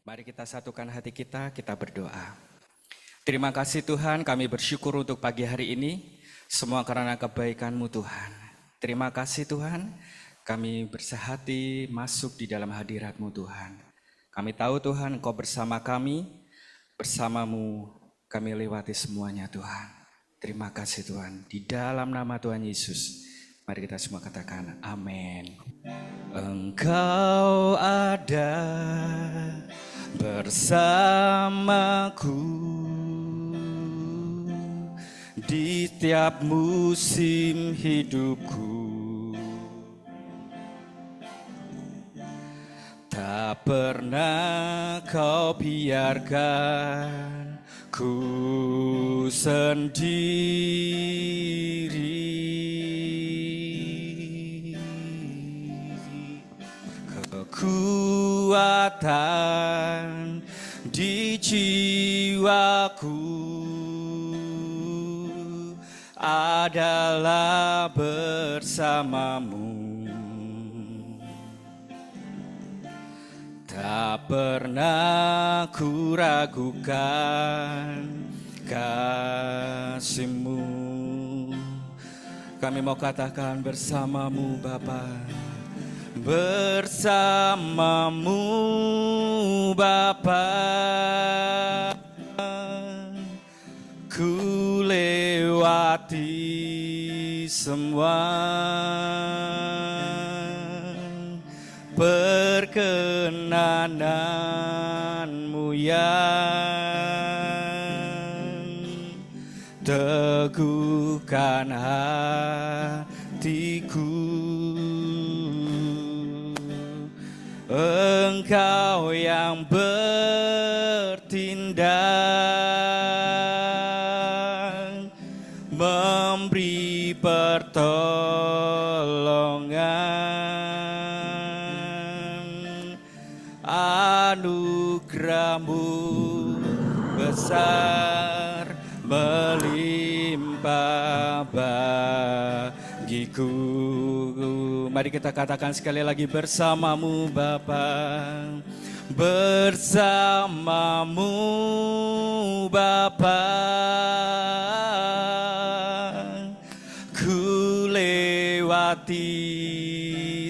Mari kita satukan hati kita berdoa. Terima kasih Tuhan, kami bersyukur untuk pagi hari ini, semua karena kebaikan-Mu Tuhan. Terima kasih Tuhan, kami bersehati masuk di dalam hadirat-Mu Tuhan. Kami tahu Tuhan, Engkau bersama kami, bersama-Mu kami lewati semuanya Tuhan. Terima kasih Tuhan, di dalam nama Tuhan Yesus, mari kita semua katakan amin. Engkau ada bersamaku di tiap musim hidupku. Tak pernah Kau biarkan ku sendiri. Kekuatan di jiwaku adalah bersama-Mu. Tak pernah ku ragukan kasih-Mu. Kami mau katakan bersama-Mu Bapa. Bersama-Mu Bapa, ku lewati semua perkenanan-Mu yang teguhkan hatiku. Engkau yang bertindak, memberi pertolongan, anugerah-Mu besar melimpah bagiku. Mari kita katakan sekali lagi, bersama-Mu Bapa. Bersama-Mu Bapa, ku lewati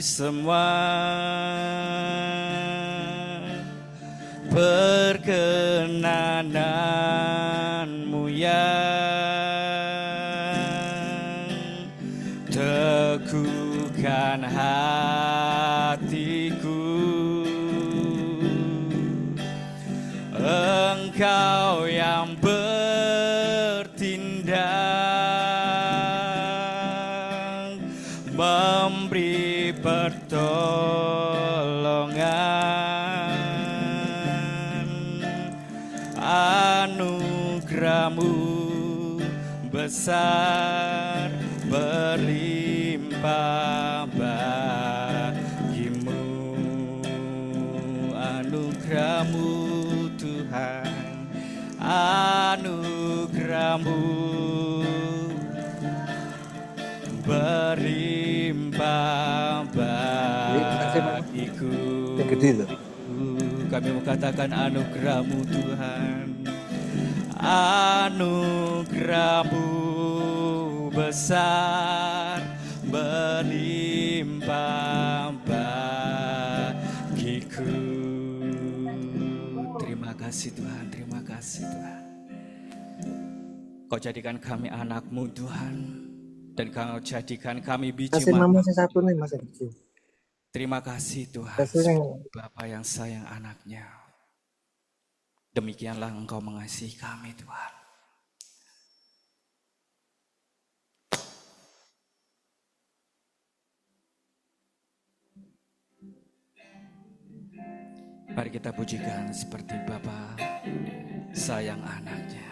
semua perkenanan-Mu yang teguhkan hatiku. Engkau yang bertindak, memberi pertolongan, anugerah-Mu besar berlimpah bagi-Mu. Anugerah-Mu Tuhan, anugerah-Mu berlimpah bagiku. Kami mengatakan anugerah-Mu Tuhan, anugerah-Mu besar berlimpah bagiku. Terima kasih Tuhan, terima kasih Tuhan. Kau jadikan kami anak-Mu Tuhan, dan Kau jadikan kami biji mata. Terima kasih Tuhan, Bapa yang sayang anaknya. Demikianlah Engkau mengasihi kami Tuhan. Mari kita pujikan seperti Bapa sayang anaknya.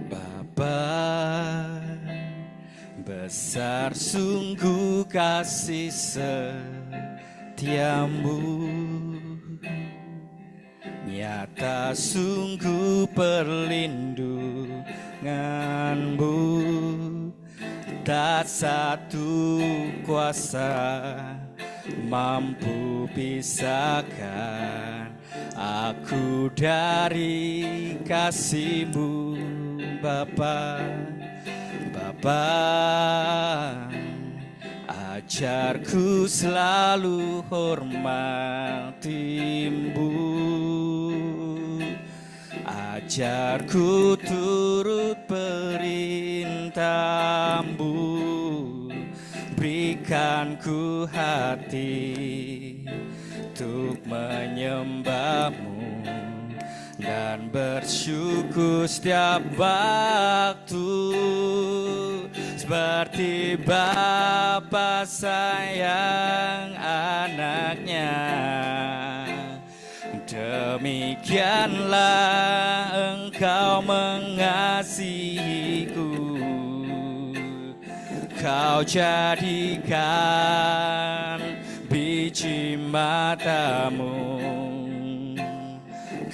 Bapa, besar sungguh kasih setiamu, nyata sungguh perlindunganmu. tak satu kuasa mampu pisahkan aku dari kasih-Mu, Bapa. Bapa, ajarku selalu hormati-Mu, ajarku turut perintah-Mu, berikan ku hati untuk menyembah-Mu dan bersyukur setiap waktu, seperti Bapa sayang anaknya, demikianlah Engkau mengasihiku. Kau jadikan biji mata-Mu,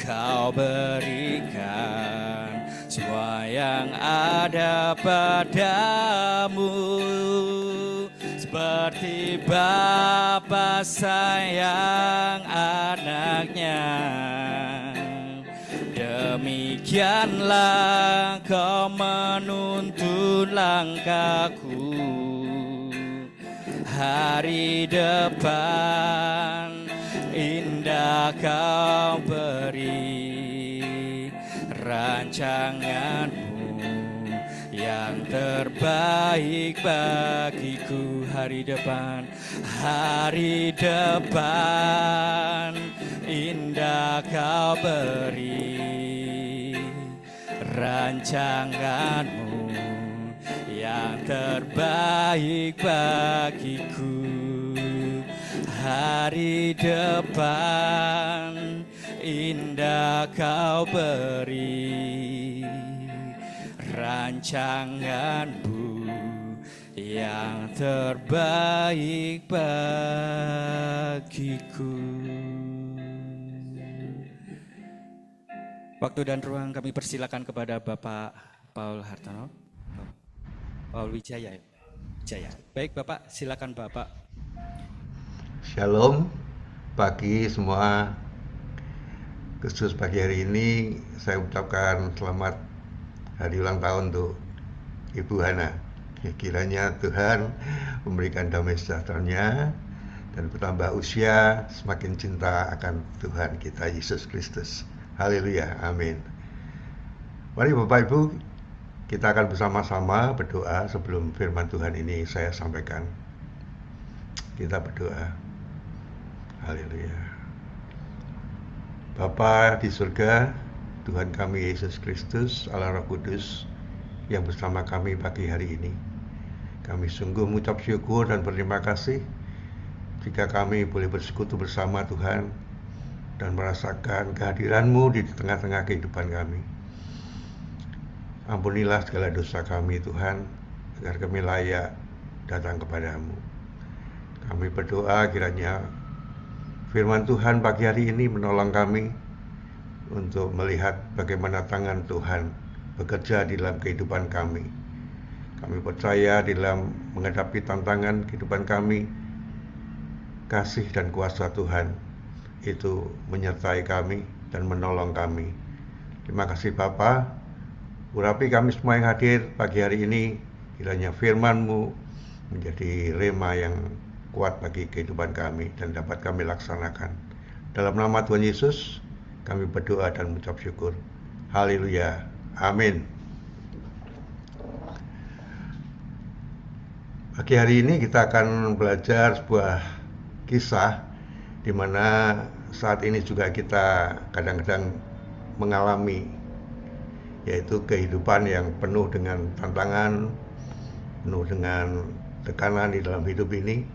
Kau berikan semua yang ada padamu, seperti Bapa sayang anaknya, demikianlah Kau menuntun langkahku. Hari depan indah Kau beri, rancangan-Mu yang terbaik bagiku. Hari depan indah Kau beri, rancangan-Mu yang terbaik bagiku. Hari depan indah Kau beri, rancangan-Mu yang terbaik bagiku. Waktu dan ruang kami persilakan kepada Bapak Paul Hartono. Paul Wijaya. Baik Bapak, silakan Bapak. Shalom pagi semua. Khusus pagi hari ini saya ucapkan selamat hari ulang tahun untuk Ibu Hana. Kiranya Tuhan memberikan damai sejahtera-Nya dan bertambah usia, semakin cinta akan Tuhan kita Yesus Kristus. Haleluya, amin. Mari Bapak Ibu, kita akan bersama-sama berdoa sebelum firman Tuhan ini saya sampaikan. Kita berdoa. Haleluya. Bapa di surga, Tuhan kami Yesus Kristus, Allah Roh Kudus yang bersama kami pagi hari ini. Kami sungguh mengucap syukur dan berterima kasih jika kami boleh bersekutu bersama Tuhan dan merasakan kehadiran-Mu di tengah-tengah kehidupan kami. Ampunilah segala dosa kami Tuhan, agar kami layak datang kepada-Mu. Kami berdoa kiranya firman Tuhan pagi hari ini menolong kami untuk melihat bagaimana tangan Tuhan bekerja di dalam kehidupan kami. Kami percaya di dalam menghadapi tantangan kehidupan kami, kasih dan kuasa Tuhan itu menyertai kami dan menolong kami. Terima kasih Bapa. Urapi kami semua yang hadir pagi hari ini, kiranya firman-Mu menjadi rema yang kuat bagi kehidupan kami dan dapat kami laksanakan. Dalam nama Tuhan Yesus, kami berdoa dan mengucap syukur. Haleluya. Amin. Pagi hari ini kita akan belajar sebuah kisah di mana saat ini juga kita kadang-kadang mengalami, yaitu kehidupan yang penuh dengan tantangan, penuh dengan tekanan di dalam hidup ini.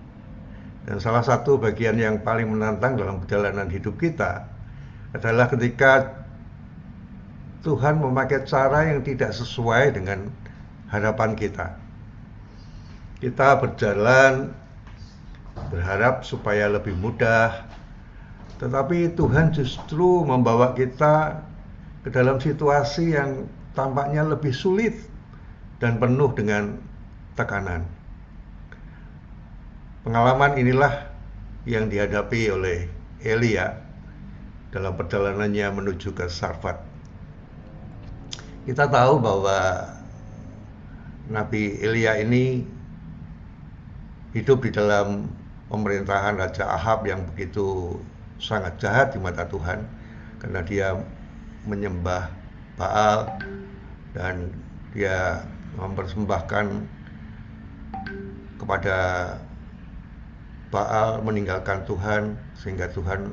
Dan salah satu bagian yang paling menantang dalam perjalanan hidup kita adalah ketika Tuhan memakai cara yang tidak sesuai dengan harapan kita. Kita berjalan berharap supaya lebih mudah, tetapi Tuhan justru membawa kita ke dalam situasi yang tampaknya lebih sulit dan penuh dengan tekanan. Pengalaman inilah yang dihadapi oleh Elia dalam perjalanannya menuju ke Sarfat. Kita tahu bahwa Nabi Elia ini hidup di dalam pemerintahan Raja Ahab yang begitu sangat jahat di mata Tuhan, karena dia menyembah Baal dan dia mempersembahkan kepada Baal, meninggalkan Tuhan, sehingga Tuhan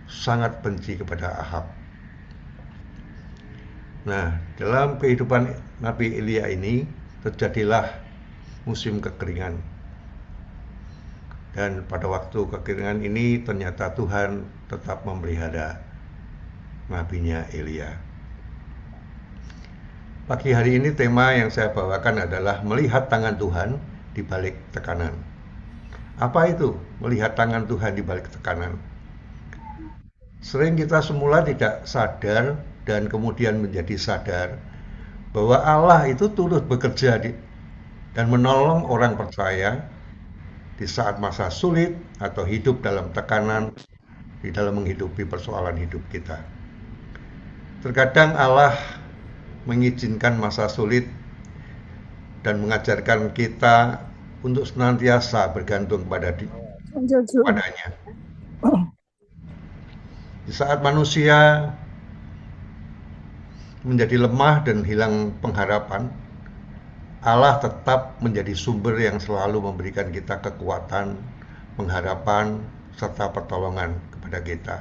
sangat benci kepada Ahab. Nah, dalam kehidupan Nabi Elia ini terjadilah musim kekeringan. Dan pada waktu kekeringan ini ternyata Tuhan tetap memelihara nabinya Elia. Pagi hari ini tema yang saya bawakan adalah melihat tangan Tuhan di balik tekanan. Apa itu melihat tangan Tuhan di balik tekanan? Sering kita semula tidak sadar dan kemudian menjadi sadar bahwa Allah itu turut bekerja dan menolong orang percaya di saat masa sulit atau hidup dalam tekanan di dalam menghidupi persoalan hidup kita. Terkadang Allah mengizinkan masa sulit dan mengajarkan kita untuk senantiasa bergantung kepadanya. Di saat manusia menjadi lemah dan hilang pengharapan, Allah tetap menjadi sumber yang selalu memberikan kita kekuatan, pengharapan, serta pertolongan kepada kita.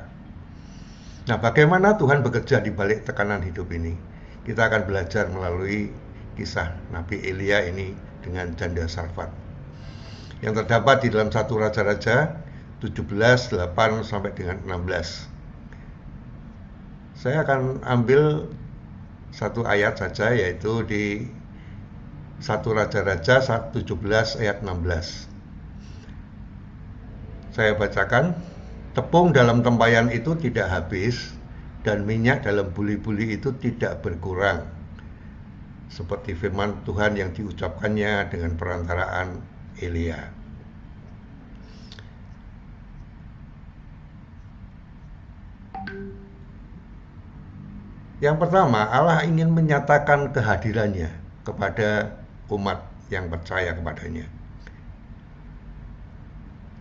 Nah, bagaimana Tuhan bekerja di balik tekanan hidup ini? Kita akan belajar melalui kisah Nabi Elia ini dengan janda Sarfat, yang terdapat di dalam 1 Raja-Raja 17, 8 sampai dengan 16. Saya akan ambil satu ayat saja, yaitu di 1 Raja-Raja 17 ayat 16. Saya bacakan, tepung dalam tempayan itu tidak habis, dan minyak dalam buli-buli itu tidak berkurang. Seperti firman Tuhan yang diucapkannya dengan perantaraan Elia. Yang pertama, Allah ingin menyatakan kehadirannya kepada umat yang percaya kepadanya.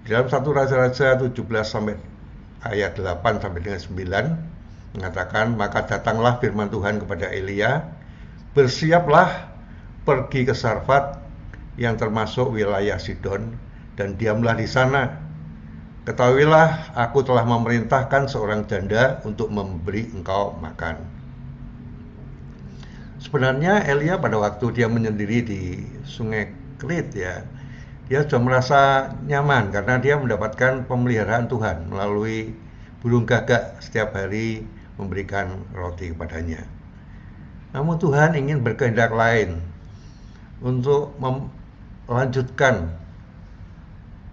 Dalam 1 Raja-Raja 17 sampai ayat 8 sampai dengan 9 mengatakan, maka datanglah firman Tuhan kepada Elia, bersiaplah pergi ke Sarfat yang termasuk wilayah Sidon dan diamlah di sana. Ketahuilah, aku telah memerintahkan seorang janda untuk memberi engkau makan. Sebenarnya Elia pada waktu dia menyendiri di Sungai Kerit, ya, dia sudah merasa nyaman karena dia mendapatkan pemeliharaan Tuhan melalui burung gagak setiap hari memberikan roti kepadanya. Namun Tuhan ingin berkehendak lain untuk melanjutkan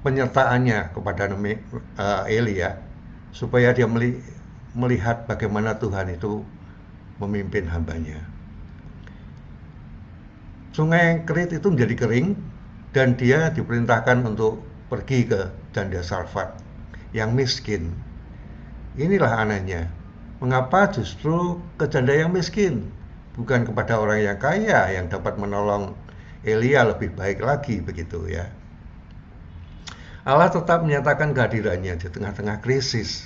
penyertaannya kepada Elia, supaya dia melihat bagaimana Tuhan itu memimpin hambanya. Sungai Kerit itu menjadi kering dan dia diperintahkan untuk pergi ke janda Sarfat yang miskin. Inilah anehnya, mengapa justru ke janda yang miskin, bukan kepada orang yang kaya yang dapat menolong Elia lebih baik lagi, begitu ya. Allah tetap menyatakan kehadirannya di tengah-tengah krisis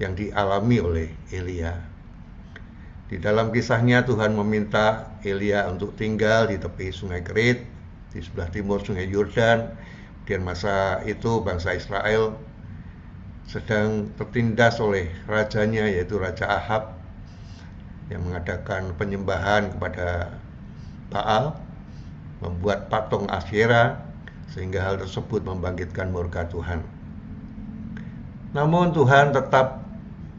yang dialami oleh Elia. Di dalam kisahnya Tuhan meminta Elia untuk tinggal di tepi Sungai Kerit, di sebelah timur Sungai Yordan. Kemudian masa itu bangsa Israel sedang tertindas oleh rajanya, yaitu Raja Ahab, yang mengadakan penyembahan kepada Baal, membuat patung Asyera, sehingga hal tersebut membangkitkan murka Tuhan. Namun Tuhan tetap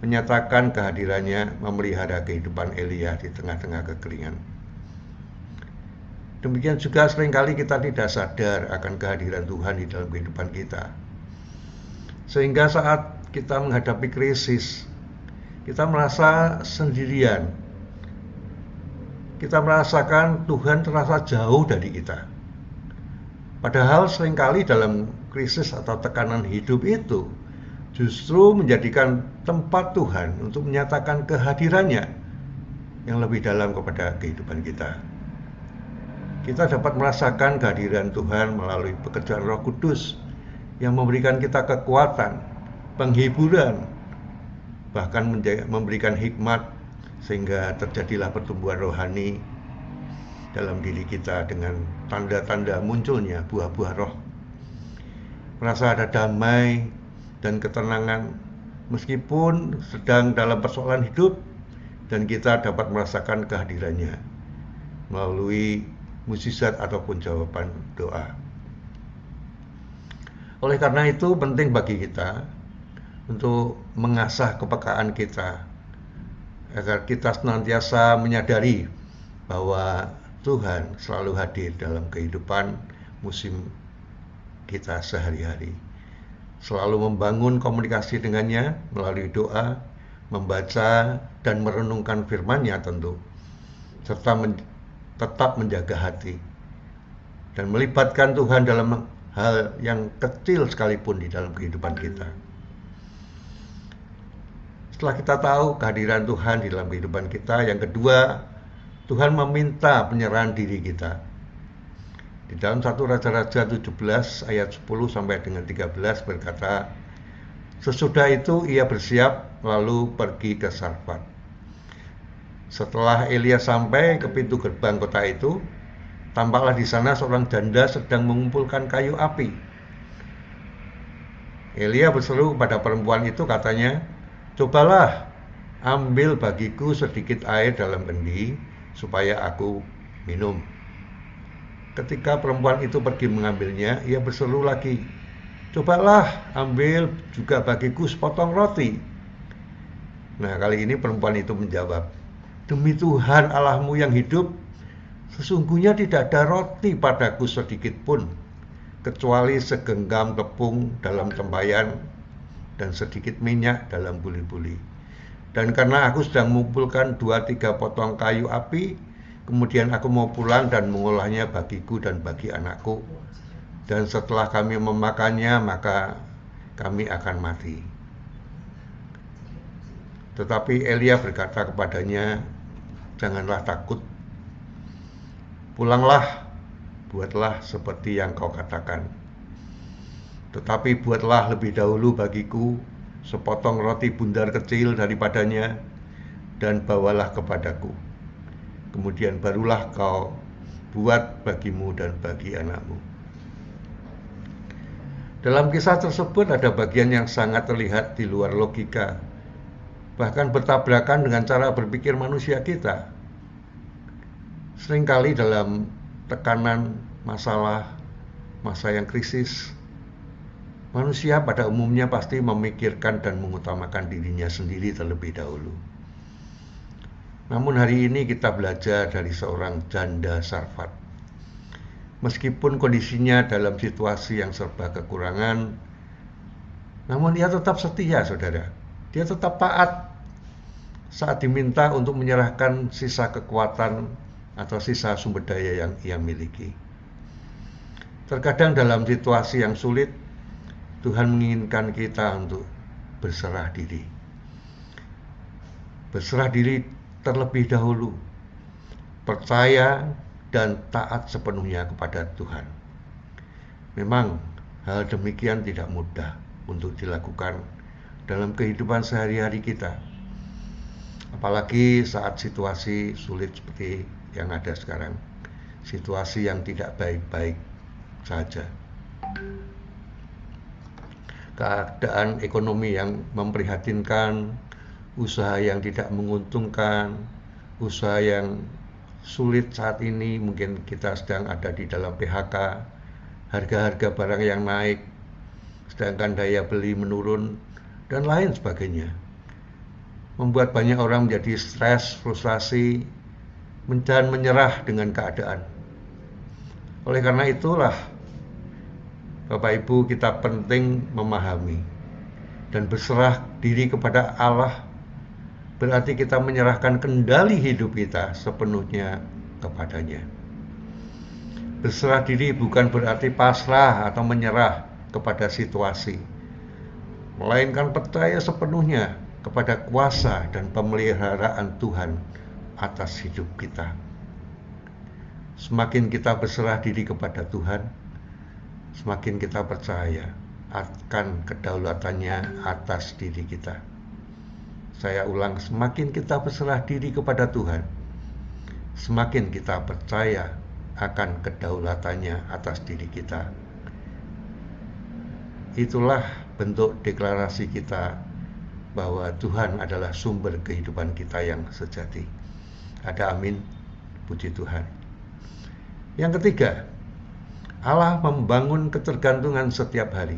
menyatakan kehadirannya memelihara kehidupan Elia di tengah-tengah kekeringan. Demikian juga seringkali kita tidak sadar akan kehadiran Tuhan di dalam kehidupan kita. Sehingga saat kita menghadapi krisis, kita merasa sendirian. Kita merasakan Tuhan terasa jauh dari kita. Padahal seringkali dalam krisis atau tekanan hidup itu justru menjadikan tempat Tuhan untuk menyatakan kehadirannya yang lebih dalam kepada kehidupan kita. Kita dapat merasakan kehadiran Tuhan melalui pekerjaan Roh Kudus yang memberikan kita kekuatan, penghiburan, bahkan memberikan hikmat sehingga terjadilah pertumbuhan rohani dalam diri kita dengan tanda-tanda munculnya buah-buah roh. Merasa ada damai dan ketenangan meskipun sedang dalam persoalan hidup, dan kita dapat merasakan kehadirannya melalui mukjizat ataupun jawaban doa. Oleh karena itu penting bagi kita untuk mengasah kepekaan kita agar kita senantiasa menyadari bahwa Tuhan selalu hadir dalam kehidupan musim kita sehari-hari. Selalu membangun komunikasi dengannya melalui doa, membaca dan merenungkan firman-Nya tentu, serta tetap menjaga hati dan melibatkan Tuhan dalam hal yang kecil sekalipun di dalam kehidupan kita. Setelah kita tahu kehadiran Tuhan di dalam kehidupan kita, yang kedua, Tuhan meminta penyerahan diri kita. Di dalam 1 Raja-Raja 17 ayat 10 sampai dengan 13 berkata, sesudah itu ia bersiap lalu pergi ke Sarfat. Setelah Elia sampai ke pintu gerbang kota itu, tampaklah di sana seorang janda sedang mengumpulkan kayu api. Elia berseru kepada perempuan itu, katanya, cobalah ambil bagiku sedikit air dalam kendi supaya aku minum. Ketika perempuan itu pergi mengambilnya, ia berseru lagi, cobalah ambil juga bagiku sepotong roti. Nah, kali ini perempuan itu menjawab, demi Tuhan Allahmu yang hidup, sesungguhnya tidak ada roti padaku sedikit pun, kecuali segenggam tepung dalam tempayan dan sedikit minyak dalam buli-buli. Dan karena aku sedang mengumpulkan 2-3 potong kayu api, kemudian aku mau pulang dan mengolahnya bagiku dan bagi anakku. Dan setelah kami memakannya, maka kami akan mati. Tetapi Elia berkata kepadanya, janganlah takut. Pulanglah, buatlah seperti yang kau katakan. Tetapi buatlah lebih dahulu bagiku sepotong roti bundar kecil daripadanya, dan bawalah kepadaku. Kemudian barulah kau buat bagimu dan bagi anakmu. Dalam kisah tersebut ada bagian yang sangat terlihat di luar logika, bahkan bertabrakan dengan cara berpikir manusia kita. Seringkali dalam tekanan masalah, masa yang krisis, manusia pada umumnya pasti memikirkan dan mengutamakan dirinya sendiri terlebih dahulu. Namun hari ini kita belajar dari seorang janda Sarfat. Meskipun kondisinya dalam situasi yang serba kekurangan, namun ia tetap setia, saudara. Dia tetap taat saat diminta untuk menyerahkan sisa kekuatan atau sisa sumber daya yang ia miliki. Terkadang dalam situasi yang sulit, Tuhan menginginkan kita untuk berserah diri. Berserah diri terlebih dahulu, percaya dan taat sepenuhnya kepada Tuhan. Memang hal demikian tidak mudah untuk dilakukan dalam kehidupan sehari-hari kita, apalagi saat situasi sulit seperti yang ada sekarang, situasi yang tidak baik-baik saja. Keadaan ekonomi yang memprihatinkan, usaha yang tidak menguntungkan, usaha yang sulit saat ini, mungkin kita sedang ada di dalam PHK, harga-harga barang yang naik, sedangkan daya beli menurun, dan lain sebagainya. Membuat banyak orang menjadi stres, frustrasi, dan menyerah dengan keadaan. Oleh karena itulah, Bapak Ibu, kita penting memahami dan berserah diri kepada Allah. Berarti kita menyerahkan kendali hidup kita sepenuhnya kepadanya. Berserah diri bukan berarti pasrah atau menyerah kepada situasi, melainkan percaya sepenuhnya kepada kuasa dan pemeliharaan Tuhan atas hidup kita. Semakin kita berserah diri kepada Tuhan, semakin kita percaya akan kedaulatannya atas diri kita. Saya ulang, semakin kita berserah diri kepada Tuhan, semakin kita percaya akan kedaulatannya atas diri kita. Itulah bentuk deklarasi kita bahwa Tuhan adalah sumber kehidupan kita yang sejati. Ada amin, puji Tuhan. Yang ketiga, Allah membangun ketergantungan setiap hari.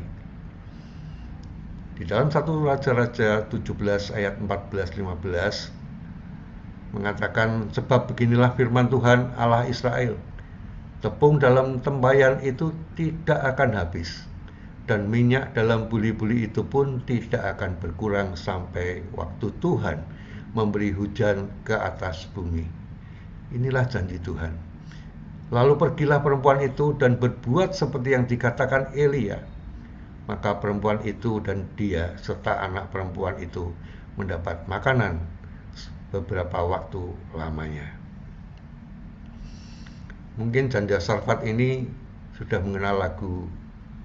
Di dalam 1 Raja-Raja 17 ayat 14-15 mengatakan, sebab beginilah firman Tuhan Allah Israel, tepung dalam tempayan itu tidak akan habis, dan minyak dalam buli-buli itu pun tidak akan berkurang sampai waktu Tuhan memberi hujan ke atas bumi. Inilah janji Tuhan. Lalu pergilah perempuan itu dan berbuat seperti yang dikatakan Elia. Maka perempuan itu dan dia serta anak perempuan itu mendapat makanan beberapa waktu lamanya. Mungkin Janda Sarfat ini sudah mengenal lagu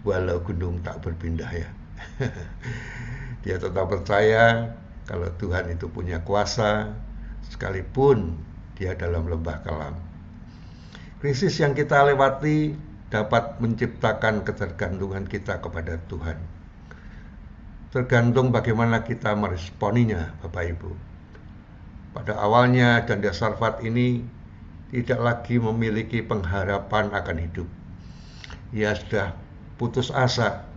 Walau Gunung Tak Berpindah ya. Dia tetap percaya kalau Tuhan itu punya kuasa sekalipun dia dalam lembah kelam. Krisis yang kita lewati dapat menciptakan ketergantungan kita kepada Tuhan. Tergantung bagaimana kita meresponinya, Bapak Ibu. Pada awalnya Janda Sarfat ini tidak lagi memiliki pengharapan akan hidup. Ia sudah putus asa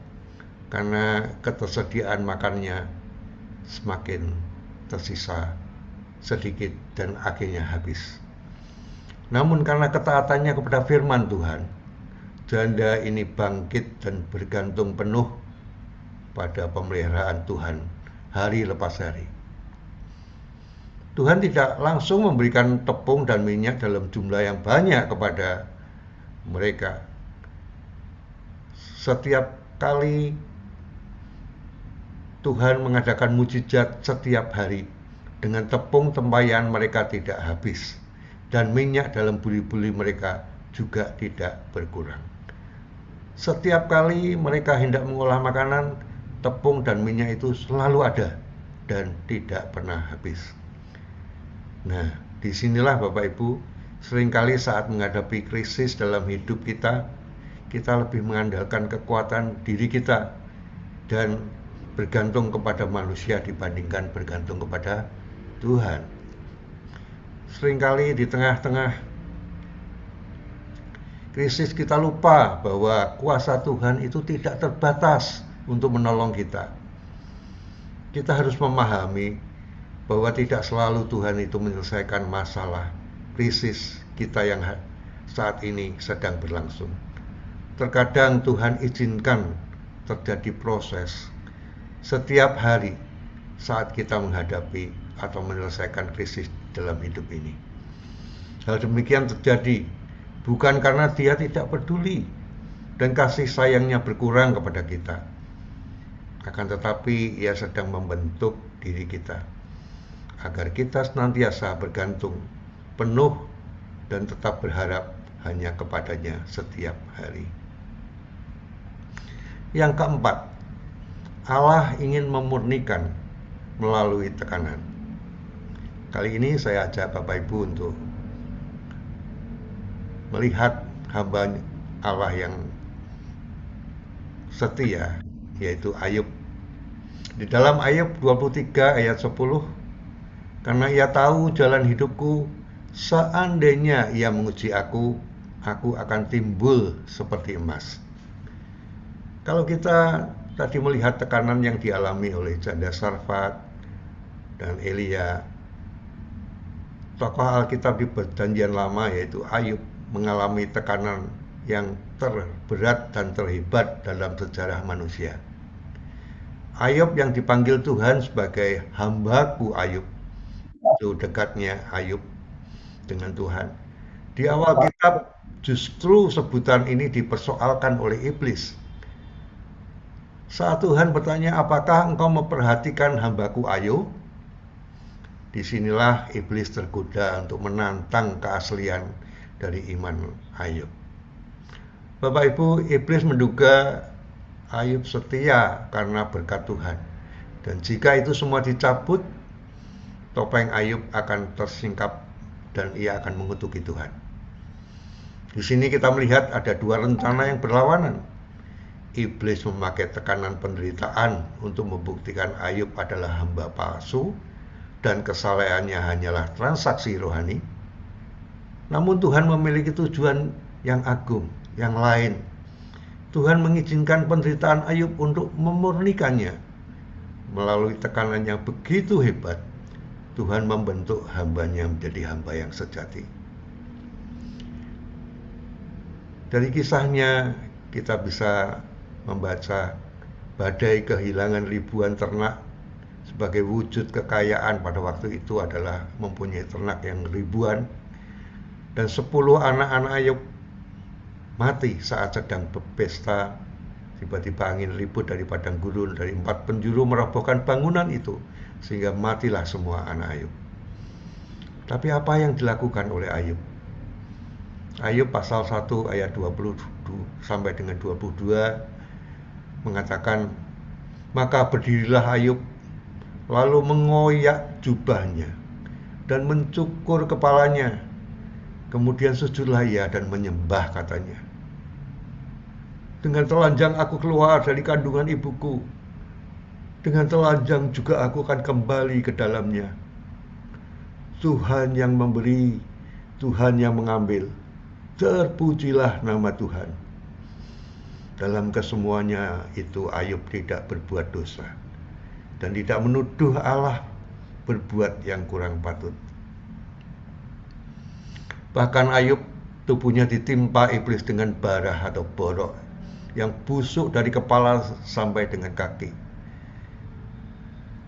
karena ketersediaan makannya semakin tersisa sedikit dan akhirnya habis. Namun karena ketaatannya kepada firman Tuhan, janda ini bangkit dan bergantung penuh pada pemeliharaan Tuhan hari lepas hari. Tuhan tidak langsung memberikan tepung dan minyak dalam jumlah yang banyak kepada mereka. Setiap kali Tuhan mengadakan mujizat setiap hari, dengan tepung tempayan mereka tidak habis, dan minyak dalam buli-buli mereka juga tidak berkurang. Setiap kali mereka hendak mengolah makanan, tepung dan minyak itu selalu ada dan tidak pernah habis. Nah, disinilah Bapak Ibu, seringkali saat menghadapi krisis dalam hidup kita lebih mengandalkan kekuatan diri kita dan bergantung kepada manusia dibandingkan bergantung kepada Tuhan. Seringkali di tengah-tengah krisis kita lupa bahwa kuasa Tuhan itu tidak terbatas untuk menolong kita. Kita harus memahami bahwa tidak selalu Tuhan itu menyelesaikan masalah krisis kita yang saat ini sedang berlangsung. Terkadang Tuhan izinkan terjadi proses setiap hari saat kita menghadapi atau menyelesaikan krisis dalam hidup ini. Hal demikian terjadi bukan karena dia tidak peduli dan kasih sayangnya berkurang kepada kita, akan tetapi ia sedang membentuk diri kita agar kita senantiasa bergantung penuh dan tetap berharap hanya kepadanya setiap hari. Yang keempat, Allah ingin memurnikan melalui tekanan. Kali ini saya ajak Bapak Ibu untuk melihat hamba Allah yang setia, yaitu Ayub. Di dalam Ayub 23 ayat 10, karena ia tahu jalan hidupku, seandainya ia menguji aku akan timbul seperti emas. Kalau kita tadi melihat tekanan yang dialami oleh Janda Sarfat dan Elia, tokoh Alkitab di Perjanjian Lama yaitu Ayub mengalami tekanan yang terberat dan terhebat dalam sejarah manusia. Ayub yang dipanggil Tuhan sebagai hambaku Ayub, itu dekatnya Ayub dengan Tuhan, Di awal kitab justru sebutan ini dipersoalkan oleh iblis. Saat Tuhan bertanya, apakah engkau memperhatikan hambaku Ayub? Disinilah iblis tergoda untuk menantang keaslian dari iman Ayub. Bapak Ibu, iblis menduga Ayub setia karena berkat Tuhan. Dan jika itu semua dicabut, topeng Ayub akan tersingkap dan ia akan mengutuki Tuhan. Di sini kita melihat ada dua rencana yang berlawanan. Iblis memakai tekanan penderitaan untuk membuktikan Ayub adalah hamba palsu dan kesalehannya hanyalah transaksi rohani. Namun Tuhan memiliki tujuan yang agung, yang lain. Tuhan mengizinkan penderitaan Ayub untuk memurnikannya. Melalui tekanan yang begitu hebat, Tuhan membentuk hambanya menjadi hamba yang sejati. Dari kisahnya kita bisa membaca badai kehilangan ribuan ternak sebagai wujud kekayaan pada waktu itu adalah mempunyai ternak yang ribuan, dan 10 anak-anak Ayub mati saat sedang berpesta. Tiba-tiba angin ribut dari padang gurun, dari 4 penjuru merobohkan bangunan itu sehingga matilah semua anak Ayub. Tapi apa yang dilakukan oleh Ayub? Ayub pasal 1 ayat 20 sampai dengan 22 mengatakan, maka berdirilah Ayub lalu mengoyak jubahnya dan mencukur kepalanya. Kemudian sujudlah ia dan menyembah, katanya. Dengan telanjang aku keluar dari kandungan ibuku. Dengan telanjang juga aku akan kembali ke dalamnya. Tuhan yang memberi, Tuhan yang mengambil. Terpujilah nama Tuhan. Dalam kesemuanya itu Ayub tidak berbuat dosa dan tidak menuduh Allah berbuat yang kurang patut. Bahkan Ayub tubuhnya ditimpa iblis dengan bara atau borok yang busuk dari kepala sampai dengan kaki.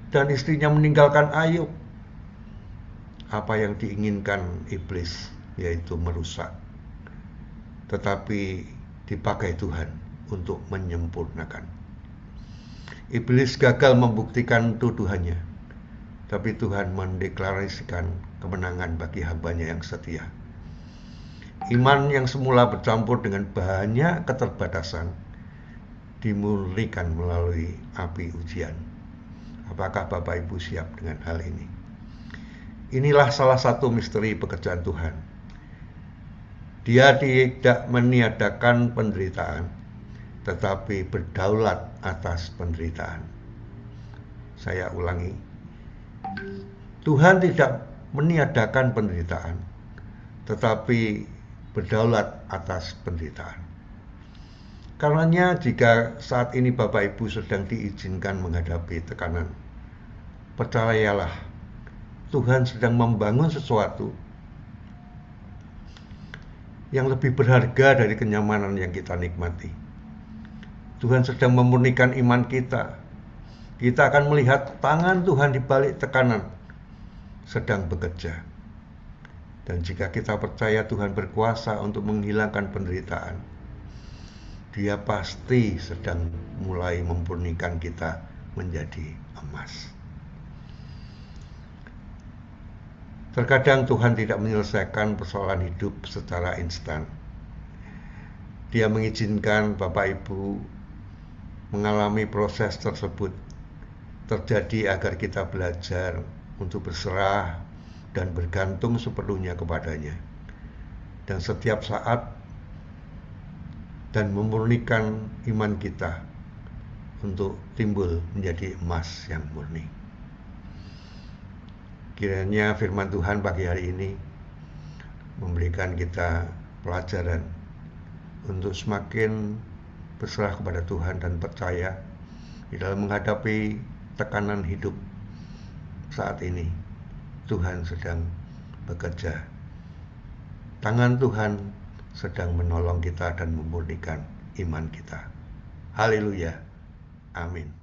Dan istrinya meninggalkan Ayub. Apa yang diinginkan iblis yaitu merusak, tetapi dipakai Tuhan untuk menyempurnakan. Iblis gagal membuktikan tuduhannya, tapi Tuhan mendeklarasikan kemenangan bagi hambanya yang setia. Iman yang semula bercampur dengan banyak keterbatasan dimurnikan melalui api ujian. Apakah Bapak Ibu siap dengan hal ini? Inilah salah satu misteri pekerjaan Tuhan. Dia tidak meniadakan penderitaan, tetapi berdaulat atas penderitaan. Saya ulangi, Tuhan tidak meniadakan penderitaan, tetapi berdaulat atas penderitaan. Karenanya jika saat ini Bapak Ibu sedang diizinkan menghadapi tekanan, percayalah Tuhan sedang membangun sesuatu yang lebih berharga dari kenyamanan yang kita nikmati. Tuhan sedang memurnikan iman kita. Kita akan melihat tangan Tuhan di balik tekanan sedang bekerja. Dan jika kita percaya Tuhan berkuasa untuk menghilangkan penderitaan, Dia pasti sedang mulai memurnikan kita menjadi emas. Terkadang Tuhan tidak menyelesaikan persoalan hidup secara instan. Dia mengizinkan Bapak Ibu mengalami proses tersebut terjadi agar kita belajar untuk berserah dan bergantung sepenuhnya kepadanya. Dan setiap saat dan memurnikan iman kita untuk timbul menjadi emas yang murni. Kiranya firman Tuhan pagi hari ini memberikan kita pelajaran untuk semakin berserah kepada Tuhan dan percaya di dalam menghadapi tekanan hidup saat ini. Tuhan sedang bekerja. Tangan Tuhan sedang menolong kita dan memurnikan iman kita. Haleluya. Amin.